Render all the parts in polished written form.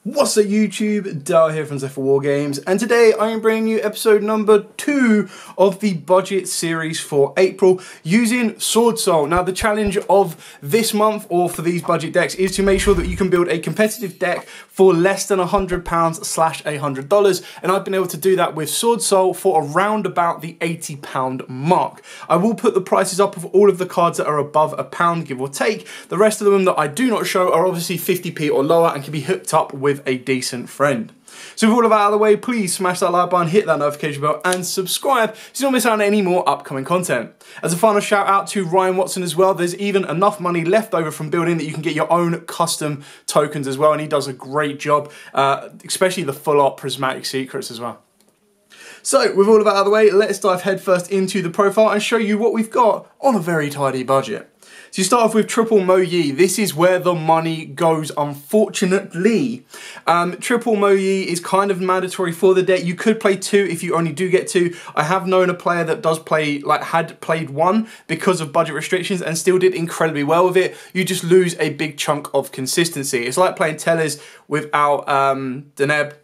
What's up YouTube, Dale here from Zephyr War Games, and today I am bringing you episode number 2 of the budget series for April using Swordsoul. Now the challenge of this month, or for these budget decks, is to make sure that you can build a competitive deck for less than £100/$100, and I've been able to do that with Swordsoul for around about the £80 mark. I will put the prices up of all of the cards that are above £1, give or take. The rest of them that I do not show are obviously 50p or lower and can be hooked up with a decent friend. So with all of that out of the way, please smash that like button, hit that notification bell and subscribe so you don't miss out on any more upcoming content. As a final shout out to Ryan Watson as well, there's even enough money left over from building that you can get your own custom tokens as well, and he does a great job, especially the full art prismatic secrets as well. So with all of that out of the way, let's dive headfirst into the profile and show you what we've got on a very tidy budget. So you start off with Triple Mo Yi. This is where the money goes, unfortunately. Triple Mo Yi is kind of mandatory for the deck. You could play 2 if you only do get 2. I have known a player that does play, had played 1 because of budget restrictions and still did incredibly well with it. You just lose a big chunk of consistency. It's like playing Tellers without Deneb,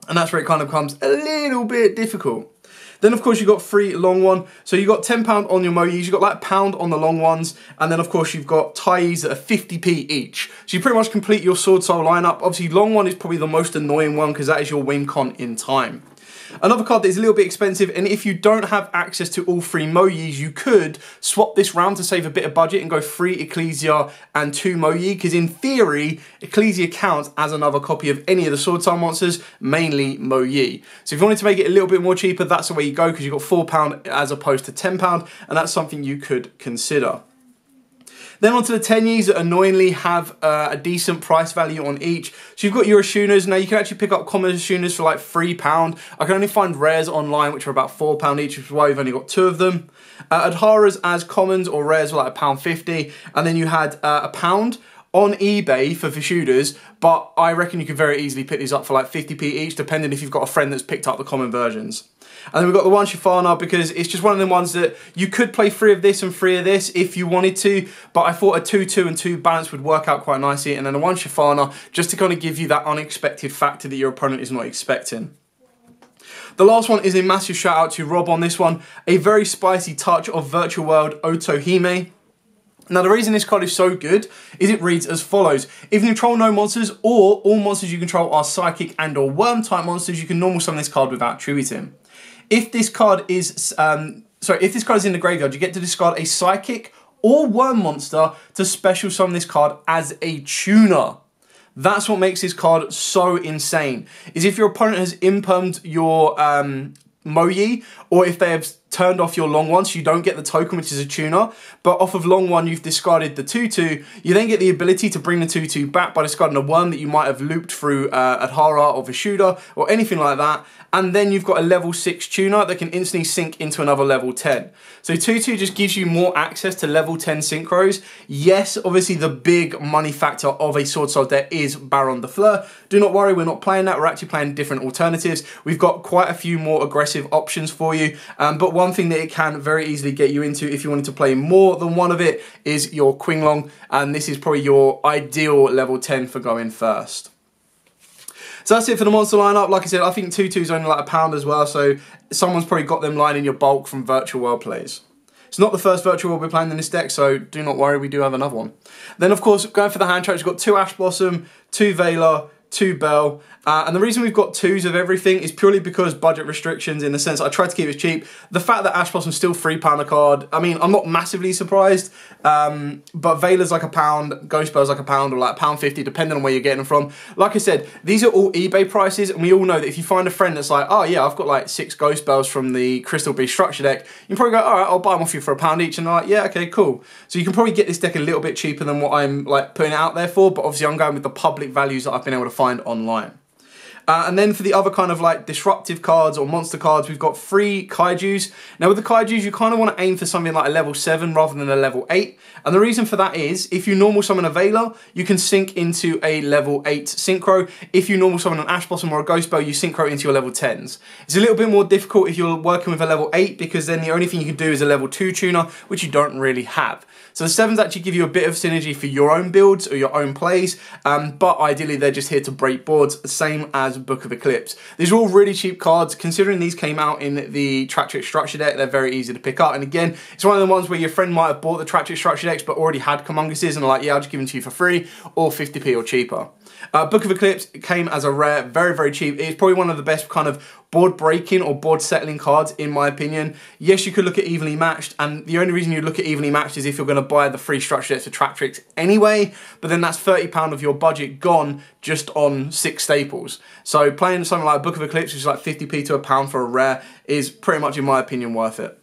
and that's where it kind of becomes a little bit difficult. Then of course you've got free long one. So you've got £10 on your Mo-Yis, you've got like £1 on the long ones, and then of course you've got Tyes that are 50p each. So you pretty much complete your Swordsoul lineup. Obviously long one is probably the most annoying one because that is your win con in time. Another card that is a little bit expensive, and if you don't have access to all 3 Mo-Yis, you could swap this round to save a bit of budget and go 3 Ecclesia and 2 Mo-Yi, because in theory, Ecclesia counts as another copy of any of the Swordsoul monsters, mainly Mo-Yi. So if you wanted to make it a little bit more cheaper, that's the way you go, because you've got £4 as opposed to £10, and that's something you could consider. Then onto the 10Ys that annoyingly have a decent price value on each. So you've got your Ashunas. Now you can actually pick up common Ashunas for like £3. I can only find rares online which are about £4 each, which is why we've only got 2 of them. Adharas as commons or rares were like £1.50. And then you had £1 on eBay for Vishudas, but I reckon you could very easily pick these up for like 50p each, depending if you've got a friend that's picked up the common versions. And then we've got the one Shafana, because it's just one of them ones that you could play 3 of this and 3 of this if you wanted to, but I thought a 2-2 and 2 balance would work out quite nicely, and then the one Shafana just to kind of give you that unexpected factor that your opponent is not expecting. The last one is a massive shout out to Rob on this one, a very spicy touch of Virtual World Otohime. Now the reason this card is so good is it reads as follows. If you control no monsters, or all monsters you control are psychic and or worm type monsters, you can normal summon this card without tributing. If this card is in the graveyard, you get to discard a psychic or worm monster to special summon this card as a tuner. That's what makes this card so insane, is if your opponent has impermed your Mo-Yi, or if they have turned off your long one, so you don't get the token, which is a tuner, but off of long one you've discarded the 2-2, you then get the ability to bring the 2-2 back by discarding a worm that you might have looped through Adhara or Vishuda or anything like that, and then you've got a level 6 tuner that can instantly sync into another level 10. So 2-2 just gives you more access to level 10 synchros. Yes, obviously the big money factor of a Swordsoul deck is Baron de Fleur. Do not worry, we're not playing that, we're actually playing different alternatives. We've got quite a few more aggressive options for you, but one thing that it can very easily get you into if you wanted to play more than one of it is your Qinglong, and this is probably your ideal level 10 for going first. So that's it for the monster lineup. Like I said, I think 2-2 is only like £1 as well, so someone's probably got them lying in your bulk from Virtual World plays. It's not the first Virtual World we're playing in this deck, so do not worry, we do have another one. Then of course, going for the hand traps, we've got 2 Ash Blossom, 2 Veiler, 2 Bell, and the reason we've got 2s of everything is purely because budget restrictions, in the sense I tried to keep it cheap. The fact that Ash Blossom's still £3 a card, I mean, I'm not massively surprised, but Veiler's like £1, Ghost Bell's like £1 or like £1.50, depending on where you're getting them from. Like I said, these are all eBay prices, and we all know that if you find a friend that's like, oh yeah, I've got like 6 Ghost Bells from the Crystal Beast structure deck, you can probably go, alright, I'll buy them off you for £1 each, and they're like, yeah, okay, cool. So you can probably get this deck a little bit cheaper than what I'm like putting it out there for, but obviously I'm going with the public values that I've been able to find online. And then for the other kind of like disruptive cards or monster cards, we've got 3 Kaijus. Now with the Kaijus, you kind of want to aim for something like a level 7 rather than a level 8. And the reason for that is, if you normal summon a Veiler, you can sync into a level 8 Synchro. If you normal summon an Ash Blossom or a Ghost Bell, you Synchro into your level 10s. It's a little bit more difficult if you're working with a level 8, because then the only thing you can do is a level 2 tuner, which you don't really have. So the 7s actually give you a bit of synergy for your own builds or your own plays, but ideally they're just here to break boards, same as Book of Eclipse. These are all really cheap cards. Considering these came out in the Track Trick Structure deck, they're very easy to pick up. And again, it's one of the ones where your friend might have bought the Track Trick Structure decks but already had Kumunguses and are like, yeah, I'll just give them to you for free, or 50p or cheaper. Book of Eclipse came as a rare, very, very cheap. It's probably one of the best kind of board breaking or board settling cards in my opinion. Yes, you could look at evenly matched, and the only reason you look at evenly matched is if you're going to buy the free structure decks for Track Tricks anyway, but then that's £30 of your budget gone just on 6 staples. So playing something like Book of Eclipse, which is like 50p to £1 for a rare, is pretty much in my opinion worth it.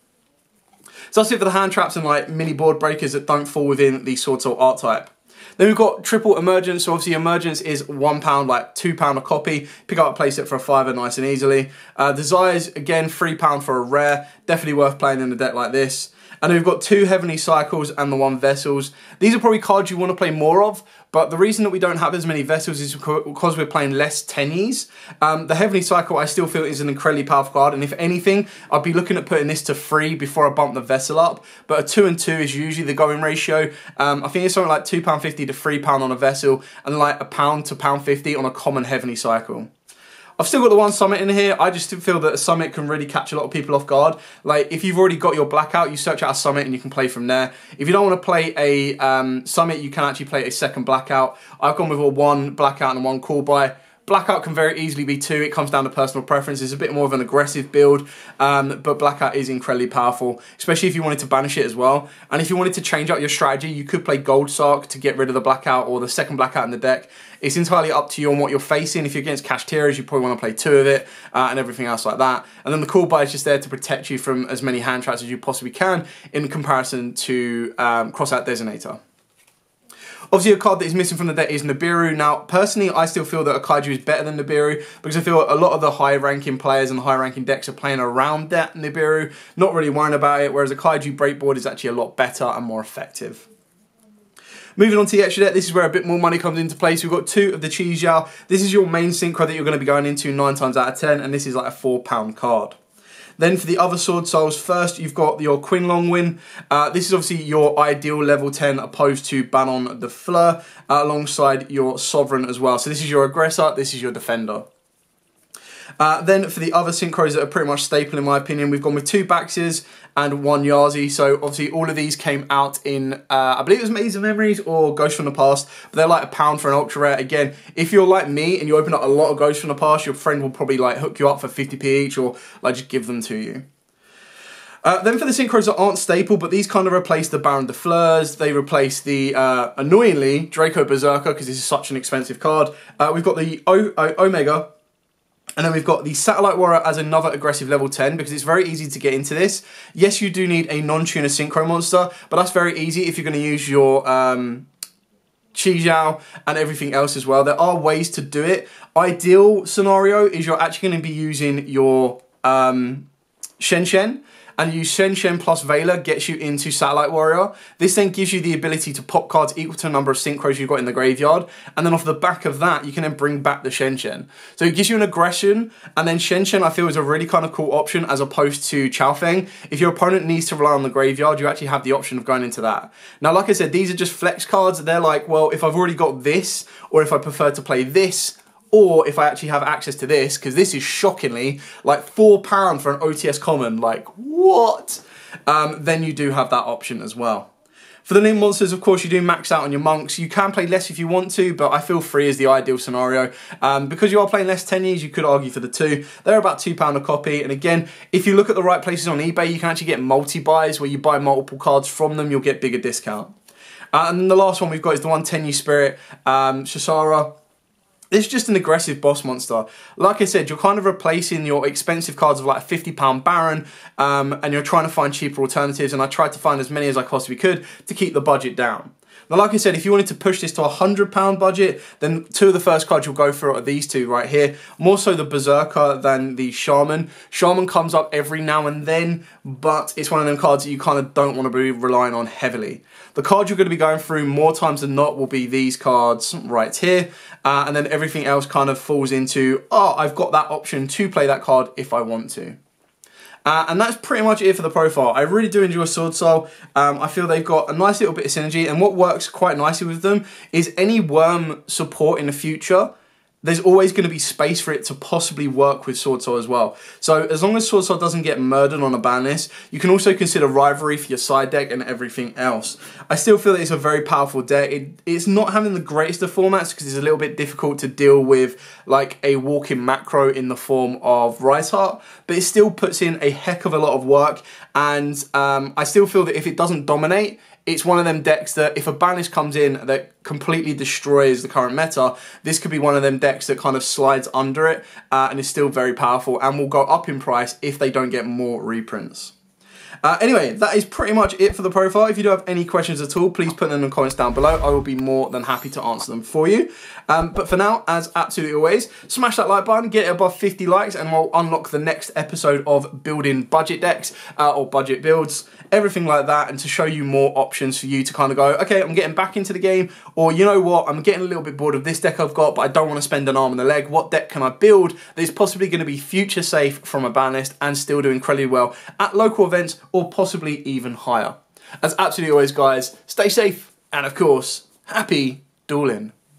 So that's it for the hand traps and like mini board breakers that don't fall within the Swordsoul art type. Then we've got triple emergence. So obviously emergence is £1, like £2 a copy. Pick up a playset for a £5 nice and easily. Desires, again, £3 for a rare. Definitely worth playing in a deck like this. And then we've got 2 Heavenly Cycles and the 1 Vessels. These are probably cards you want to play more of, but the reason that we don't have as many Vessels is because we're playing less tennies. The Heavenly Cycle I still feel is an incredibly powerful card, and if anything, I'd be looking at putting this to 3 before I bump the Vessel up, but a 2 and 2 is usually the going ratio. I think it's something like £2.50 to £3 on a Vessel, and like £1 to £1.50 on a common Heavenly Cycle. I've still got the 1 Summit in here. I just feel that a Summit can really catch a lot of people off guard. Like, if you've already got your Blackout, you search out a Summit and you can play from there. If you don't want to play a Summit, you can actually play a second Blackout. I've gone with a 1 Blackout and 1 Call By. Blackout can very easily be 2. It comes down to personal preference. It's a bit more of an aggressive build, but Blackout is incredibly powerful, especially if you wanted to banish it as well. And if you wanted to change out your strategy, you could play Gold Sark to get rid of the Blackout or the second Blackout in the deck. It's entirely up to you on what you're facing. If you're against Kashteras, you probably want to play 2 of it and everything else like that. And then the Call By is just there to protect you from as many hand traps as you possibly can in comparison to Crossout Designator. Obviously, a card that is missing from the deck is Nibiru. Now, personally, I still feel that a Kaiju is better than Nibiru because I feel a lot of the high-ranking players and high-ranking decks are playing around that Nibiru, not really worrying about it, whereas a Kaiju breakboard is actually a lot better and more effective. Moving on to the extra deck, this is where a bit more money comes into place. We've got 2 of the Yugioh. This is your main synchro that you're going to be going into 9 times out of 10, and this is like a £4 card. Then for the other Swordsouls, first you've got your Quinlongwyn. This is obviously your ideal level 10 opposed to Banon the Fleur, alongside your Sovereign as well. So this is your aggressor, this is your defender. Then for the other synchros that are pretty much staple in my opinion, we've gone with 2 Baxes and 1 Yazi. So obviously all of these came out in, I believe it was Maze of Memories or Ghosts from the Past, but they're like £1 for an ultra rare. Again, if you're like me and you open up a lot of Ghosts from the Past, your friend will probably like hook you up for 50p each or like just give them to you. Then for the synchros that aren't staple, but these kind of replace the Baron de Fleurs, they replace the, annoyingly, Draco Berserker, because this is such an expensive card. We've got the Omega, and then we've got the Satellite Warrior as another aggressive level 10 because it's very easy to get into this. Yes, you do need a non-tuner synchro monster, but that's very easy if you're going to use your Yugioh and everything else as well. There are ways to do it. Ideal scenario is you're actually going to be using your Shen, and use Shen plus Veiler gets you into Satellite Warrior. This then gives you the ability to pop cards equal to the number of synchros you've got in the graveyard, and then off the back of that, you can then bring back the Shen. So it gives you an aggression, and then Shen I feel is a really kind of cool option as opposed to Chaofeng. If your opponent needs to rely on the graveyard, you actually have the option of going into that. Now, like I said, these are just flex cards. They're like, well, if I've already got this, or if I prefer to play this, or if I actually have access to this, because this is shockingly like £4 for an OTS common, like what? Then you do have that option as well. For the link monsters, of course, you do max out on your monks. You can play less if you want to, but I feel 3 is the ideal scenario. Because you are playing less tennies, you could argue for the 2. They're about £2 a copy. And again, if you look at the right places on eBay, you can actually get multi-buys where you buy multiple cards from them, you'll get bigger discount. And then the last one we've got is the 1 Tenyu Spirit, Shasara. It's just an aggressive boss monster. Like I said, you're kind of replacing your expensive cards of like a £50 Baron, and you're trying to find cheaper alternatives, and I tried to find as many as I possibly could to keep the budget down. Now, like I said, if you wanted to push this to a £100 budget, then two of the first cards you'll go for are these two right here. More so the Berserker than the Shaman. Shaman comes up every now and then, but it's one of them cards that you kind of don't want to be relying on heavily. The card you're going to be going through more times than not will be these cards right here, and then everything else kind of falls into, oh, I've got that option to play that card if I want to. And that's pretty much it for the profile. I really do enjoy Swordsoul. I feel they've got a nice little bit of synergy, and what works quite nicely with them is any worm support in the future, there's always going to be space for it to possibly work with Swordsoul as well. So as long as Swordsoul doesn't get murdered on a ban list, you can also consider Rivalry for your side deck and everything else. I still feel that it's a very powerful deck. It's not having the greatest of formats because it's a little bit difficult to deal with like a walking macro in the form of Rise Heart, but it still puts in a heck of a lot of work, and I still feel that if it doesn't dominate, it's one of them decks that if a ban list comes in that completely destroys the current meta, this could be one of them decks that kind of slides under it and is still very powerful and will go up in price if they don't get more reprints. Anyway, that is pretty much it for the profile. If you do have any questions at all, please put them in the comments down below. I will be more than happy to answer them for you. But for now, as absolutely always, smash that like button, get it above 50 likes, and we'll unlock the next episode of building budget decks or budget builds, everything like that, and to show you more options for you to kind of go, okay, I'm getting back into the game, or you know what, I'm getting a little bit bored of this deck I've got, but I don't want to spend an arm and a leg. What deck can I build that is possibly going to be future safe from a ban list and still do incredibly well at local events or possibly even higher? As absolutely always, guys, stay safe and of course, happy dueling.